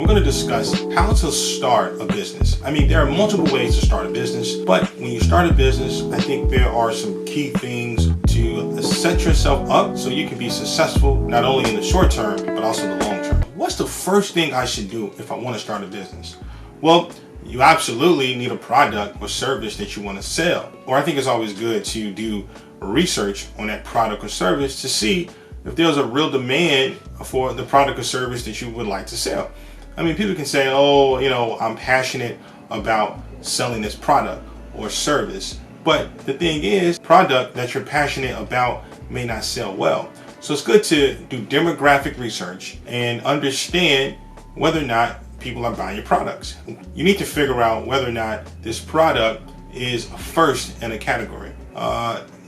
We're going to discuss how to start a business. I mean, there are multiple ways to start a business, but when you start a business, I think there are some key things to set yourself up so you can be successful, not only in the short term, but also the long term. What's the first thing I should do if I want to start a business? Well, you absolutely need a product or service that you want to sell. Or I think it's always good to do research on that product or service to see if there's a real demand for the product or service that you would like to sell. I mean, people can say, oh, I'm passionate about selling this product or service. But the thing is, product that you're passionate about may not sell well. So it's good to do demographic research and understand whether or not people are buying your products. You need to figure out whether or not this product is first in a category.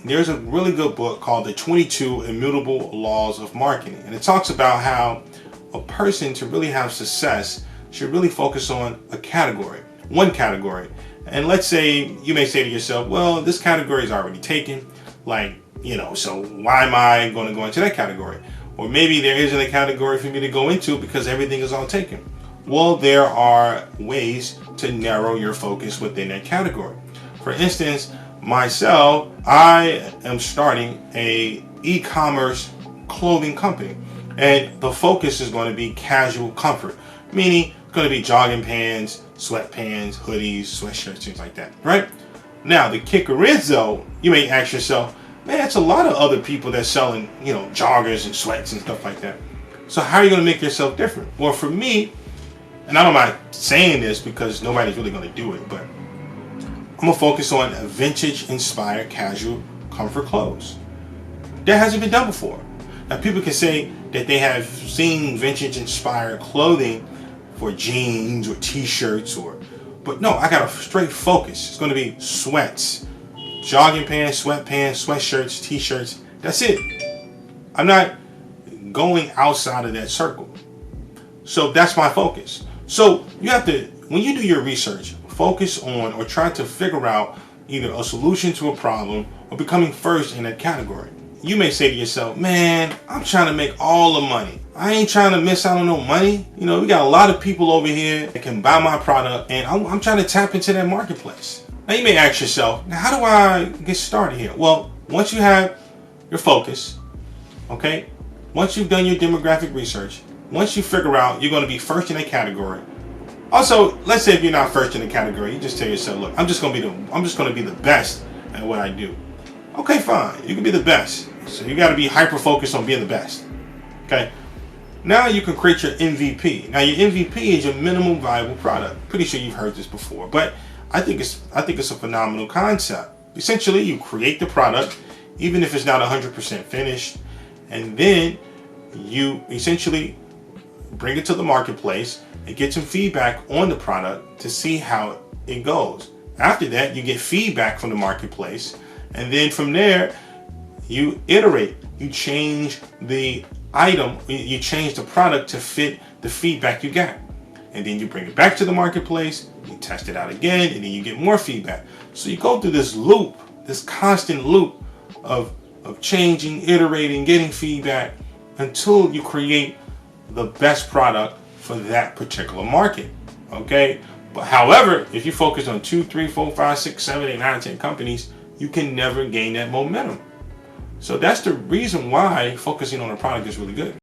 There's a really good book called The 22 Immutable Laws of Marketing. And it talks about how a person to really have success should really focus on a category, one category. And let's say you may say to yourself, well, this category is already taken. So why am I going to go into that category? Or maybe there isn't a category for me to go into because everything is all taken. Well, there are ways to narrow your focus within that category. For instance, myself, I am starting a e-commerce clothing company, and the focus is going to be casual comfort, meaning it's going to be jogging pants, sweatpants, hoodies, sweatshirts, things like that, right? Now, the kicker is though, you may ask yourself, man, it's a lot of other people that's selling, joggers and sweats and stuff like that. So how are you going to make yourself different? Well, for me, and I don't mind saying this because nobody's really going to do it, but I'm going to focus on vintage inspired casual comfort clothes. That hasn't been done before. Now, people can say that they have seen vintage inspired clothing for jeans or t-shirts but no, I got a straight focus. It's going to be sweats, jogging pants, sweatpants, sweatshirts, t-shirts. That's it. I'm not going outside of that circle. So that's my focus. So you have to, when you do your research, focus on or try to figure out either a solution to a problem or becoming first in that category. You may say to yourself, man, I'm trying to make all the money. I ain't trying to miss out on no money. We got a lot of people over here that can buy my product, and I'm trying to tap into that marketplace. Now you may ask yourself, now how do I get started here? Well, once you have your focus, okay, once you've done your demographic research, once you figure out you're going to be first in a category. Also, let's say if you're not first in a category, you just tell yourself, look, I'm just going to be the best at what I do. Okay, fine. You can be the best. So you got to be hyper focused on being the best. Okay. Now you can create your MVP. Now your MVP is your minimum viable product. Pretty sure you've heard this before, but I think it's a phenomenal concept. Essentially, you create the product, even if it's not 100% finished, and then you essentially bring it to the marketplace and get some feedback on the product to see how it goes. After that, you get feedback from the marketplace, and then from there, you iterate. You change the item, you change the product to fit the feedback you got. And then you bring it back to the marketplace, you test it out again, and then you get more feedback. So you go through this loop, this constant loop of changing, iterating, getting feedback until you create the best product for that particular market. Okay? But however, if you focus on 2, 3, 4, 5, 6, 7, 8, 9, 10 companies, you can never gain that momentum. So that's the reason why focusing on a product is really good.